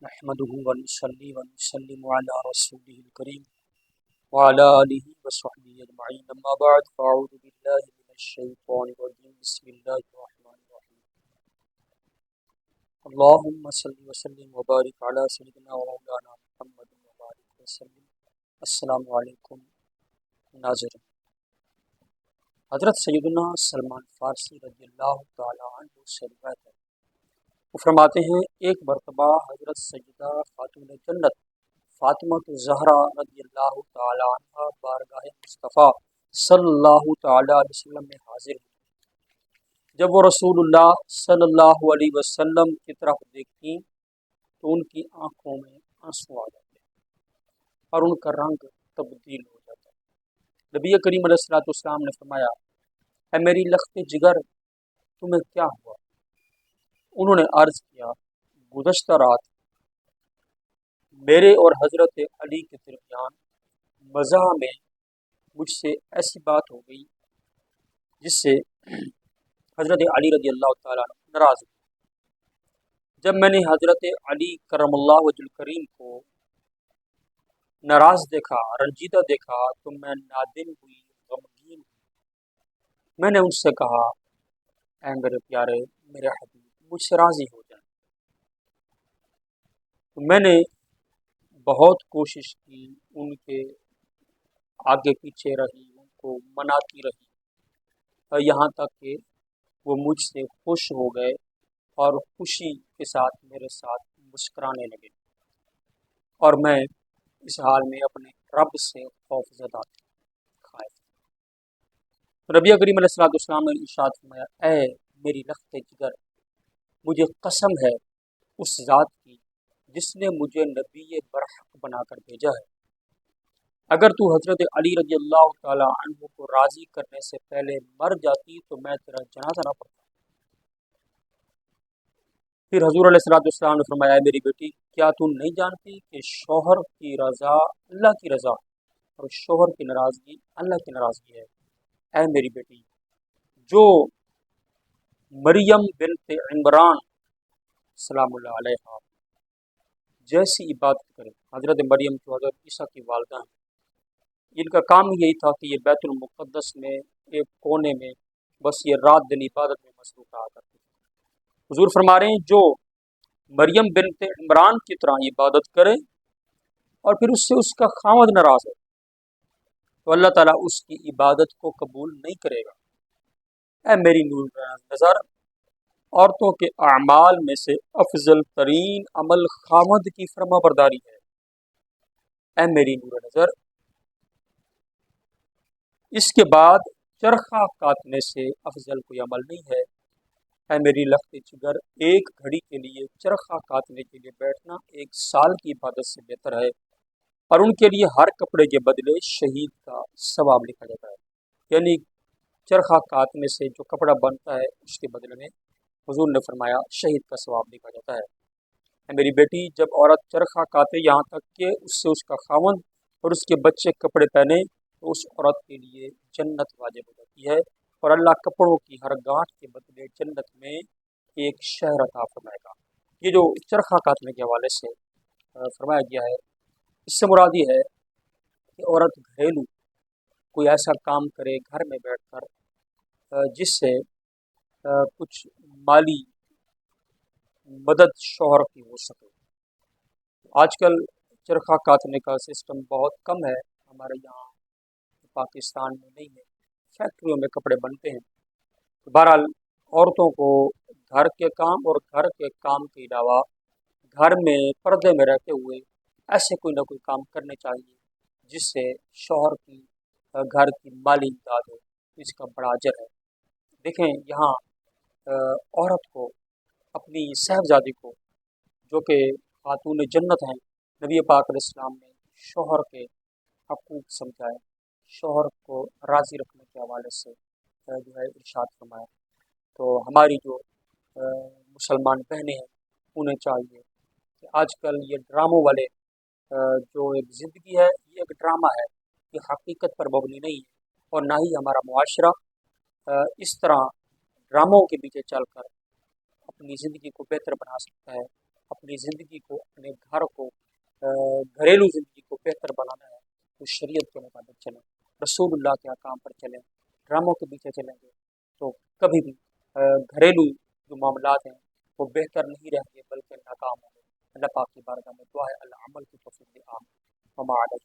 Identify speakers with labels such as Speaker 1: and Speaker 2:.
Speaker 1: نحمده ونصلي ونسلم على رسوله الكريم وعلى آله وصحبه أجمعين أما بعد فأعوذ بالله من الشيطان الرجيم بسم الله الرحمن الرحيم اللهم صل وسلم وبارك على سيدنا ومولانا محمد وبارك وسلم. السلام علیکم ناظرین. حضرت سیدنا سلمان فارسی رضی اللہ تعالی عنہ سے روایت ہے، وہ فرماتے ہیں ایک مرتبہ حضرت سیدہ خاتون جنت فاطمہ الزہرا رضی اللہ تعالی عنہ بارگاہ مصطفیٰ صلی اللہ تعالی علیہ وسلم میں حاضر ہوئی. جب وہ رسول اللہ صلی اللہ علیہ وسلم کی طرف دیکھتی تو ان کی آنکھوں میں آنسو آ جاتے اور ان کا رنگ تبدیل ہو جاتا. نبی کریم علیہ السلام نے فرمایا، اے میری لخت جگر، تمہیں کیا ہوا؟ انہوں نے عرض کیا، گزشتہ رات میرے اور حضرت علی کے درمیان مزاح میں مجھ سے ایسی بات ہو گئی جس سے حضرت علی رضی اللہ تعالیٰ عنہ ناراض ہوئے. جب میں نے حضرت علی کرم اللہ وجہ الکریم کو ناراض دیکھا، رنجیدہ دیکھا، تو میں نادم ہوئی، غمگین ہوئی. میں نے ان سے کہا، اے میرے پیارے، میرے حبیب، مجھ سے راضی ہو جائیں. تو میں نے بہت کوشش کی، ان کے آگے پیچھے رہی، ان کو مناتی رہی، یہاں تک کہ وہ مجھ سے خوش ہو گئے اور خوشی کے ساتھ میرے ساتھ مسکرانے لگے، اور میں اس حال میں اپنے رب سے خوف زدہ خائف. نبی کریم علیہ السلام نے ارشاد فرمایا، اے میری لخت جگر، مجھے قسم ہے اس ذات کی جس نے مجھے نبی برحق بنا کر بھیجا ہے، اگر تو حضرت علی رضی اللہ تعالی عنہ کو راضی کرنے سے پہلے مر جاتی تو میں تیرا جنازہ نہ پڑھتا. پھر حضور علیہ السلام نے فرمایا، میری بیٹی، کیا تو نہیں جانتی کہ شوہر کی رضا اللہ کی رضا اور شوہر کی ناراضگی اللہ کی ناراضگی ہے؟ اے میری بیٹی، جو مریم بنت عمران سلام اللہ علیہ جیسی عبادت کرے، حضرت مریم جو حضرت عیسیٰ کی والدہ ہیں، ان کا کام یہی تھا کہ یہ بیت المقدس میں ایک کونے میں بس یہ رات دن عبادت میں مصروف رہا کرتے. حضور فرما رہے ہیں، جو مریم بنت عمران کی طرح عبادت کرے اور پھر اس سے اس کا خاوند ناراض ہے تو اللہ تعالیٰ اس کی عبادت کو قبول نہیں کرے گا. اے میری نور نظر، عورتوں کے اعمال میں سے افضل ترین عمل خاوند کی فرما برداری ہے. اے میری نور نظر، اس کے بعد چرخہ کاٹنے سے افضل کوئی عمل نہیں ہے. اے میری لخت جگر، ایک گھڑی کے لیے چرخہ کاٹنے کے لیے بیٹھنا 1 سال کی عبادت سے بہتر ہے، اور ان کے لیے ہر کپڑے کے بدلے شہید کا ثواب لکھا جاتا ہے. یعنی چرخہ کاٹنے سے جو کپڑا بنتا ہے اس کے بدلے میں حضور نے فرمایا شہید کا ثواب لکھا جاتا ہے. اے میری بیٹی، جب عورت چرخہ کاٹے یہاں تک کہ اس سے اس کا خاوند اور اس کے بچے کپڑے پہنے تو اس عورت کے لیے جنت واجب ہو جاتی ہے، اور اللہ کپڑوں کی ہر گاٹھ کے بدلے جنت میں ایک شہر عطا فرمائے گا. یہ جو چرخہ کاٹنے کے حوالے سے فرمایا گیا ہے، اس سے مراد یہ ہے کہ عورت گھریلو کوئی ایسا کام کرے گھر میں بیٹھ کر جس سے کچھ مالی مدد شوہر کی ہو سکے. آج کل چرخہ کاٹنے کا سسٹم بہت کم ہے، ہمارے یہاں پاکستان میں نہیں ہے، فیکٹریوں میں کپڑے بنتے ہیں. بہرحال عورتوں کو گھر کے کام اور گھر کے کام کے علاوہ گھر میں پردے میں رہتے ہوئے ایسے کوئی نہ کوئی کام کرنے چاہیے جس سے شوہر کی گھر کی مالی امداد ہو. اس کا بڑا اجر ہے. دیکھیں یہاں عورت کو، اپنی صاحبزادی کو جو کہ خاتون جنت ہیں، نبی پاک علیہ السلام نے شوہر کے حقوق سمجھائے، شوہر کو راضی رکھنے کے حوالے سے جو ہے ارشاد فرمایا. تو ہماری جو مسلمان بہنیں ہیں انہیں چاہیے کہ آج کل یہ ڈراموں والے جو ایک زندگی ہے، یہ ایک ڈرامہ ہے، یہ حقیقت پر مبنی نہیں ہے، اور نہ ہی ہمارا معاشرہ اس طرح ڈراموں کے پیچھے چل کر اپنی زندگی کو بہتر بنا سکتا ہے. اپنی زندگی کو، اپنے گھر کو، گھریلو زندگی کو بہتر بنانا ہے تو شریعت کے مطابق چلیں، رسول اللہ کے احکام پر چلیں۔ ڈراموں کے پیچھے چلیں گے تو کبھی بھی گھریلو جو معاملات ہیں وہ بہتر نہیں رہیں گے بلکہ ناکام ہوں گے۔ اللہ پاک کی بارگاہ میں دعا ہے، اللہ عمل کی توفیق دے، آمین۔ وما علیہ